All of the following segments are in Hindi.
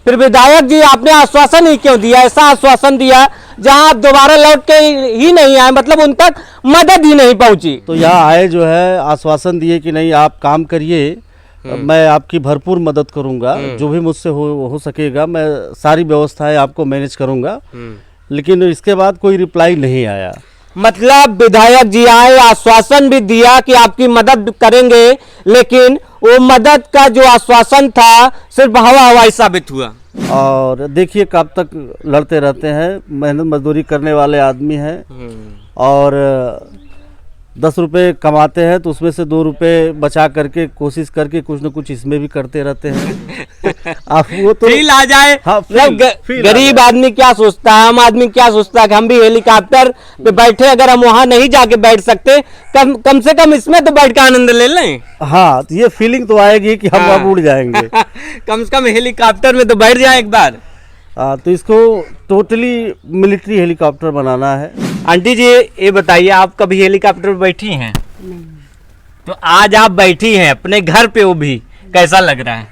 फिर विधायक जी आपने आश्वासन ही क्यों दिया, ऐसा आश्वासन दिया जहां आप दोबारा लौट के ही नहीं आए, मतलब उन तक मदद ही नहीं पहुंची। तो यहाँ आए जो है आश्वासन दिए कि नहीं आप काम करिए, मैं आपकी भरपूर मदद करूंगा, जो भी मुझसे हो सकेगा मैं सारी व्यवस्थाएं आपको मैनेज करूंगा। लेकिन इसके बाद कोई रिप्लाई नहीं आया। मतलब विधायक जी आए, आश्वासन भी दिया कि आपकी मदद करेंगे, लेकिन वो मदद का जो आश्वासन था सिर्फ हवा हवाई साबित हुआ। और देखिए कब तक लड़ते रहते हैं, मेहनत मजदूरी करने वाले आदमी हैं और 10 रुपए कमाते हैं तो उसमें से 2 रुपए बचा करके कोशिश करके कुछ न कुछ इसमें भी करते रहते हैं। आप वो तो फील आ जाए। हाँ, गरीब आदमी क्या सोचता है, आम आदमी क्या सोचता है कि हम भी हेलीकॉप्टर पे बैठे, अगर हम वहां नहीं जाके बैठ सकते कम से कम इसमें तो बैठ के आनंद ले लें। हाँ, तो ये फीलिंग तो आएगी कि हम अब उड़ जाएंगे। कम से कम हेलीकॉप्टर में तो बैठ जाए एक बार। तो इसको टोटली मिलिट्री हेलीकॉप्टर बनाना है। आंटी जी ये बताइए, आप कभी हेलीकॉप्टर पे बैठी हैं? नहीं। तो आज आप बैठी हैं अपने घर पे, वो भी कैसा लग रहा है?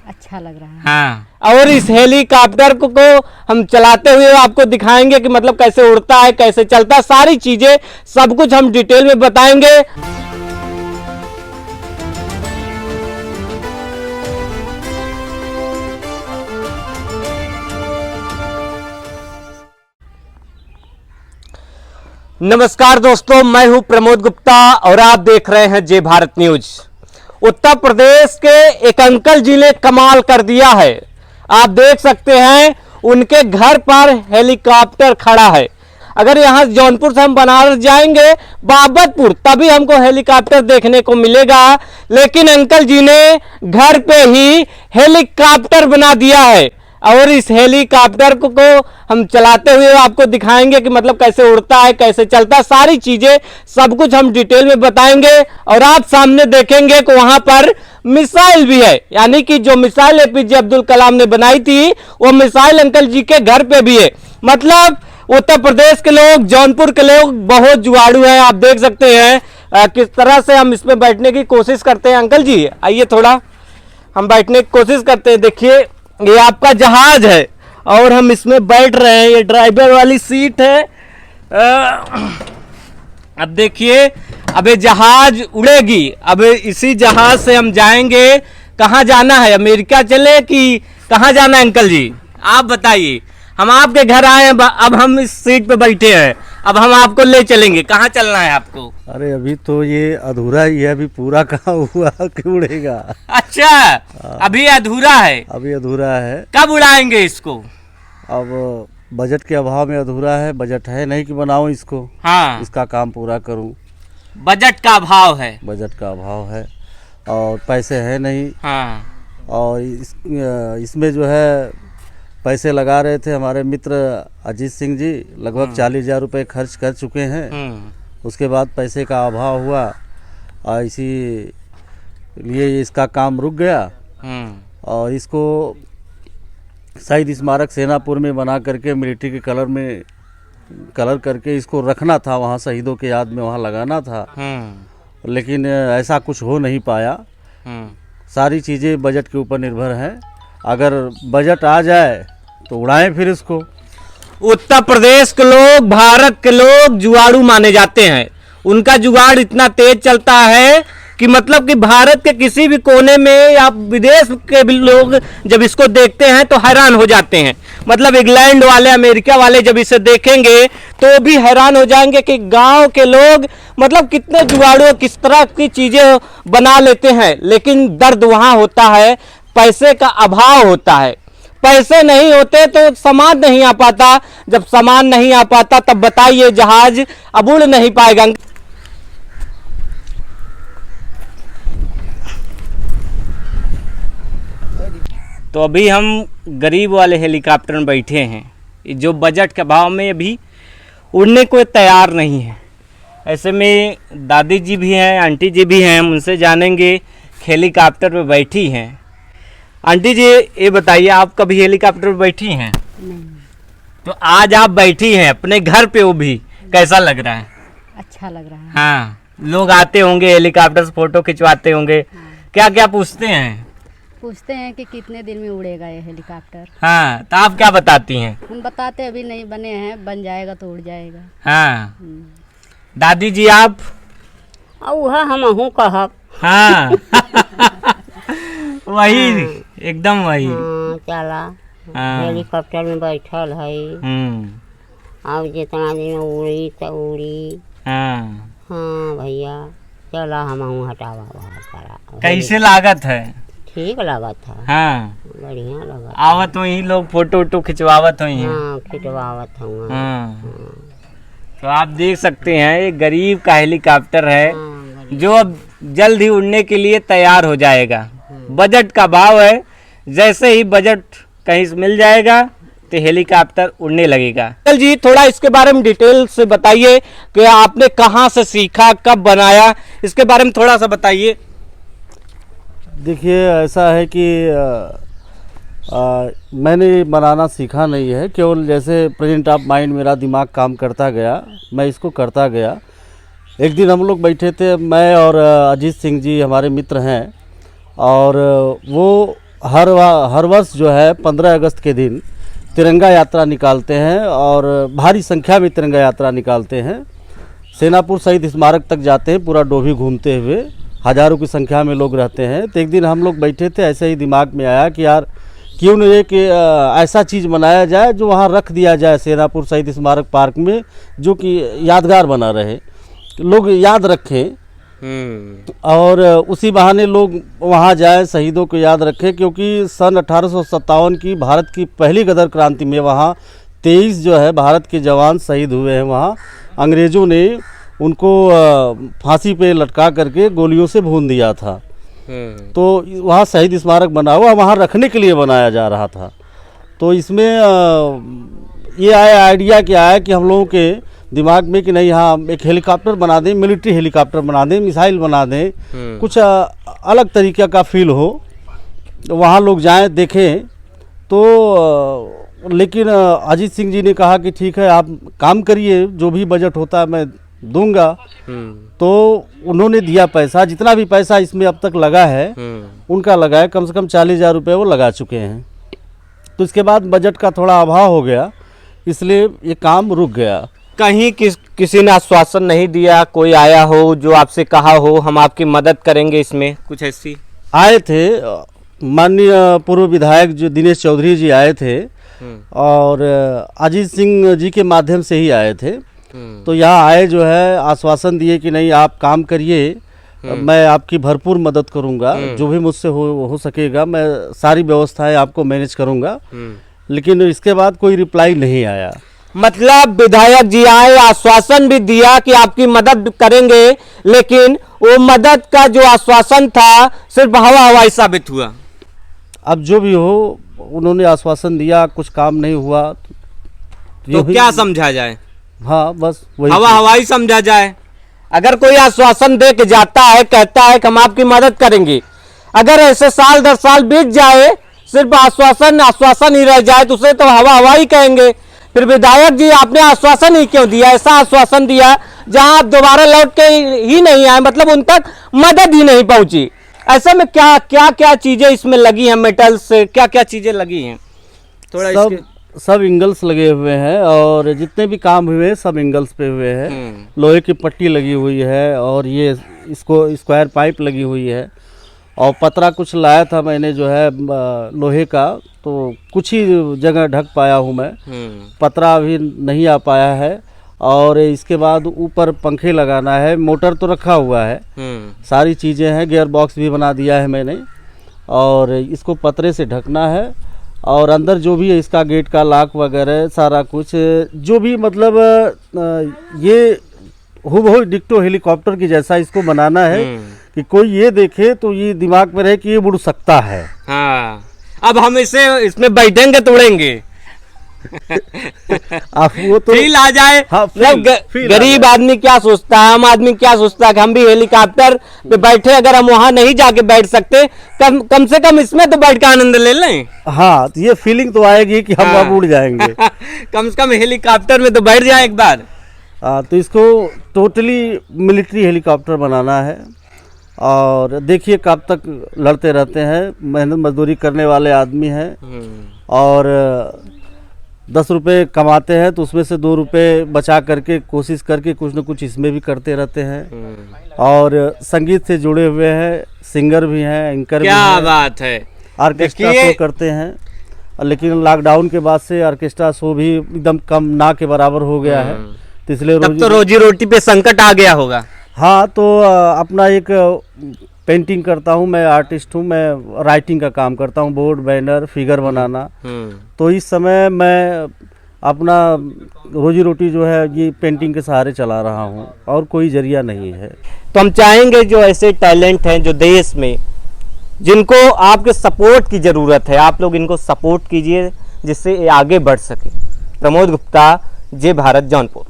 अच्छा लग रहा है। हाँ, और इस हेलीकॉप्टर को हम चलाते हुए आपको दिखाएंगे कि मतलब कैसे उड़ता है, कैसे चलता है, सारी चीजें सब कुछ हम डिटेल में बताएंगे। नमस्कार दोस्तों, मैं हूं प्रमोद गुप्ता और आप देख रहे हैं जय भारत न्यूज। उत्तर प्रदेश के एक अंकल जी ने कमाल कर दिया है। आप देख सकते हैं उनके घर पर हेलीकॉप्टर खड़ा है। अगर यहां जौनपुर से हम बनारस जाएंगे बाबतपुर, तभी हमको हेलीकॉप्टर देखने को मिलेगा, लेकिन अंकल जी ने घर पे ही हेलीकॉप्टर बना दिया है और इस हेलीकॉप्टर को हम चलाते हुए आपको दिखाएंगे कि मतलब कैसे उड़ता है, कैसे चलता है, सारी चीजें सब कुछ हम डिटेल में बताएंगे। और आप सामने देखेंगे कि वहां पर मिसाइल भी है, यानी कि जो मिसाइल एपीजे अब्दुल कलाम ने बनाई थी वो मिसाइल अंकल जी के घर पे भी है। मतलब उत्तर प्रदेश के लोग, जौनपुर के लोग बहुत जुगाड़ू हैं। आप देख सकते हैं किस तरह से हम इसमें बैठने की कोशिश करते हैं। अंकल जी आइए, थोड़ा हम बैठने की कोशिश करते हैं। देखिए ये आपका जहाज है और हम इसमें बैठ रहे हैं, ये ड्राइवर वाली सीट है। अब देखिए, अब ये जहाज उड़ेगी, अब इसी जहाज से हम जाएंगे। कहाँ जाना है, अमेरिका चले कि कहाँ जाना है अंकल जी आप बताइए। हम आपके घर आए हैं, अब हम इस सीट पे बैठे हैं, अब हम आपको ले चलेंगे। कहाँ चलना है आपको? अरे अभी तो ये अधूरा ही है, अभी पूरा कहाँ हुआ कि उड़ेगा। अच्छा, अभी अधूरा है। अभी अधूरा है। कब उड़ाएंगे इसको? अब बजट के अभाव में अधूरा है, बजट है नहीं कि बनाऊं इसको। हाँ, इसका काम पूरा करूं। बजट का अभाव है। बजट का अभाव है और पैसे है नहीं। हाँ, और इसमें जो है पैसे लगा रहे थे हमारे मित्र अजीत सिंह जी, लगभग 40,000 रुपये खर्च कर चुके हैं। उसके बाद पैसे का अभाव हुआ और इसी लिए इसका काम रुक गया। और इसको शहीद स्मारक सेनापुर में बना करके मिलिट्री के कलर करके इसको रखना था, वहाँ शहीदों के याद में वहाँ लगाना था। लेकिन ऐसा कुछ हो नहीं पाया। सारी चीज़ें बजट के ऊपर निर्भर हैं। अगर बजट आ जाए तो उड़ाएं फिर इसको। उत्तर प्रदेश के लोग, भारत के लोग जुगाड़ू माने जाते हैं। उनका जुगाड़ इतना तेज चलता है कि मतलब कि भारत के किसी भी कोने में या विदेश के भी लोग जब इसको देखते हैं तो हैरान हो जाते हैं। मतलब इंग्लैंड वाले, अमेरिका वाले जब इसे देखेंगे तो भी हैरान हो जाएंगे कि गांव के लोग मतलब कितने जुगाड़ू, किस तरह की चीजें बना लेते हैं। लेकिन दर्द वहां होता है, पैसे का अभाव होता है। पैसे नहीं होते तो सामान नहीं आ पाता, जब सामान नहीं आ पाता तब बताइए जहाज अब उड़ नहीं पाएगा। तो अभी हम गरीब वाले हेलीकॉप्टर में बैठे हैं जो बजट के अभाव में अभी उड़ने को तैयार नहीं है। ऐसे में दादी जी भी हैं, आंटी जी भी हैं, हम उनसे जानेंगे हेलीकॉप्टर पे बैठी हैं। आंटी जी ये बताइए, आप कभी हेलीकॉप्टर पे बैठी हैं? नहीं। तो आज आप बैठी हैं अपने घर पे, वो भी कैसा लग रहा है? अच्छा लग रहा है। हाँ, लोग आते होंगे हेलीकॉप्टर से फोटो खिंचवाते होंगे। क्या क्या पूछते हैं? पूछते हैं कि कितने दिन में उड़ेगा ये हेलीकॉप्टर। हाँ, तो आप क्या बताती हैं? हम बताते अभी नहीं बने हैं, बन जाएगा तो उड़ जाएगा। हाँ, दादी जी आप? वह हम हूँ कहब। हाँ वही एकदम वही। हाँ, चला हाँ। हेलीकॉप्टर में बैठल है। अब जितना दिन उड़ी तो उड़ी। हाँ। हाँ भैया, चला हम हूँ हटावा बाहर करा। कैसे लागत है? ठीक लगा था। हाँ, बढ़िया लगा। आवत हुई लोग फोटो वोटो खिंचवावत हुई हैं। हाँ, खिंचवावत हूँ। हाँ। तो आप देख सकते हैं एक गरीब का हेलीकॉप्टर है जो अब जल्द ही उड़ने के लिए तैयार हो जाएगा। बजट का भाव है, जैसे ही बजट कहीं से मिल जाएगा तो हेलीकॉप्टर उड़ने लगेगा। चल जी, थोड़ा इसके बारे में डिटेल से बताइए कि आपने कहाँ से सीखा, कब बनाया, इसके बारे में थोड़ा सा बताइए। देखिए, ऐसा है कि मैंने बनाना सीखा नहीं है, केवल जैसे प्रेजेंट ऑफ माइंड मेरा दिमाग काम करता गया, मैं इसको करता गया। एक दिन हम लोग बैठे थे, मैं और अजीत सिंह जी हमारे मित्र हैं, और वो हर वर्ष जो है 15 अगस्त के दिन तिरंगा यात्रा निकालते हैं, और भारी संख्या में तिरंगा यात्रा निकालते हैं। सेनापुर शहीद स्मारक तक जाते हैं, पूरा डोभी घूमते हुए, हज़ारों की संख्या में लोग रहते हैं। तो एक दिन हम लोग बैठे थे, ऐसे ही दिमाग में आया कि यार क्यों न एक ऐसा चीज़ बनाया जाए जो वहाँ रख दिया जाए सेनापुर शहीद स्मारक पार्क में, जो कि यादगार बना रहे, लोग याद रखें, और उसी बहाने लोग वहाँ जाए, शहीदों को याद रखें। क्योंकि सन 1857 की भारत की पहली गदर क्रांति में वहाँ 23 जो है भारत के जवान शहीद हुए हैं। वहाँ अंग्रेज़ों ने उनको फांसी पे लटका करके गोलियों से भून दिया था। तो वहाँ शहीद स्मारक बना हुआ, वहाँ रखने के लिए बनाया जा रहा था। तो इसमें ये आइडिया क्या है कि हम लोगों के दिमाग में कि नहीं, हाँ एक हेलीकॉप्टर बना दें, मिलिट्री हेलीकॉप्टर बना दें, मिसाइल बना दें, कुछ अलग तरीके का फील हो, वहाँ लोग जाएं देखें। तो लेकिन अजीत सिंह जी ने कहा कि ठीक है, आप काम करिए, जो भी बजट होता है मैं दूंगा। तो उन्होंने दिया पैसा, जितना भी पैसा इसमें अब तक लगा है उनका लगा है, कम से कम 40,000 रुपये वो लगा चुके हैं। तो इसके बाद बजट का थोड़ा अभाव हो गया, इसलिए ये काम रुक गया। कहीं किसी ने आश्वासन नहीं दिया, कोई आया हो जो आपसे कहा हो हम आपकी मदद करेंगे इसमें, कुछ ऐसी? आए थे माननीय पूर्व विधायक जो दिनेश चौधरी जी आए थे, और अजीत सिंह जी के माध्यम से ही आए थे। तो यहाँ आए जो है, आश्वासन दिए कि नहीं आप काम करिए, मैं आपकी भरपूर मदद करूँगा, जो भी मुझसे हो सकेगा मैं सारी व्यवस्थाएं आपको मैनेज करूँगा। लेकिन इसके बाद कोई रिप्लाई नहीं आया। मतलब विधायक जी आए, आश्वासन भी दिया कि आपकी मदद करेंगे, लेकिन वो मदद का जो आश्वासन था सिर्फ हवा हवाई साबित हुआ। अब जो भी हो, उन्होंने आश्वासन दिया, कुछ काम नहीं हुआ। तो क्या समझा जाए? हाँ, बस वही हवा हवाई समझा जाए। अगर कोई आश्वासन दे के जाता है, कहता है कि हम आपकी मदद करेंगे, अगर ऐसे साल दर साल बीत जाए, सिर्फ आश्वासन ही रह जाए, तो उसे तो हवा हवाई कहेंगे। फिर विधायक जी आपने आश्वासन ही क्यों दिया? ऐसा आश्वासन दिया जहां आप दोबारा लौट के ही नहीं आए, मतलब उन तक मदद ही नहीं पहुंची। ऐसे में क्या चीजें इसमें लगी हैं, मेटल्स क्या चीजें लगी हैं? थोड़ा सब इंगल्स लगे हुए हैं, और जितने भी काम हुए हैं सब इंगल्स पे हुए हैं। लोहे की पट्टी लगी हुई है, और ये इसको स्क्वायर पाइप लगी हुई है, और पतरा कुछ लाया था मैंने जो है लोहे का, तो कुछ ही जगह ढक पाया हूँ मैं, पतरा अभी नहीं आ पाया है। और इसके बाद ऊपर पंखे लगाना है, मोटर तो रखा हुआ है, सारी चीज़ें हैं, गियर बॉक्स भी बना दिया है मैंने, और इसको पतरे से ढकना है। और अंदर जो भी है इसका गेट का लॉक वगैरह सारा कुछ, जो भी मतलब ये हूबहू डिक्टो हेलीकॉप्टर की जैसा इसको बनाना है कि कोई ये देखे तो ये दिमाग में रहे कि ये उड़ सकता है। हाँ, अब हम इसमें बैठेंगे तो उड़ेंगे। आप वो तो फील आ जाए। हाँ, गरीब आदमी क्या सोचता है, आम आदमी क्या सोचता है कि हम भी हेलीकॉप्टर पे बैठे, अगर हम वहां नहीं जाके बैठ सकते, कम से कम इसमें तो बैठ के आनंद ले लें। हाँ, तो ये फीलिंग तो आएगी कि हम अब उड़ जाएंगे। कम से कम हेलीकॉप्टर में तो बैठ जाए एक बार। तो इसको टोटली मिलिट्री हेलीकॉप्टर बनाना है, और देखिए कब तक लड़ते रहते हैं। मेहनत मजदूरी करने वाले आदमी हैं और 10 रुपये कमाते हैं तो उसमें से 2 रुपये बचा करके कोशिश करके कुछ न कुछ इसमें भी करते रहते हैं। और संगीत से जुड़े हुए हैं, सिंगर भी हैं, एंकर भी क्या हैं, बात है। ऑर्केस्ट्रा शो करते हैं। लेकिन लॉकडाउन के बाद से ऑर्केस्ट्रा शो भी एकदम कम ना के बराबर हो गया है, तो इसलिए तब तो रोजी रोटी पे संकट आ गया होगा। हाँ, तो अपना एक पेंटिंग करता हूँ, मैं आर्टिस्ट हूँ, मैं राइटिंग का काम करता हूँ, बोर्ड बैनर फिगर बनाना। तो इस समय मैं अपना रोजी रोटी जो है ये पेंटिंग के सहारे चला रहा हूँ और कोई जरिया नहीं है। तो हम चाहेंगे जो ऐसे टैलेंट हैं जो देश में, जिनको आपके सपोर्ट की ज़रूरत है, आप लोग इनको सपोर्ट कीजिए जिससे ये आगे बढ़ सके। प्रमोद गुप्ता, जय भारत, जौनपुर।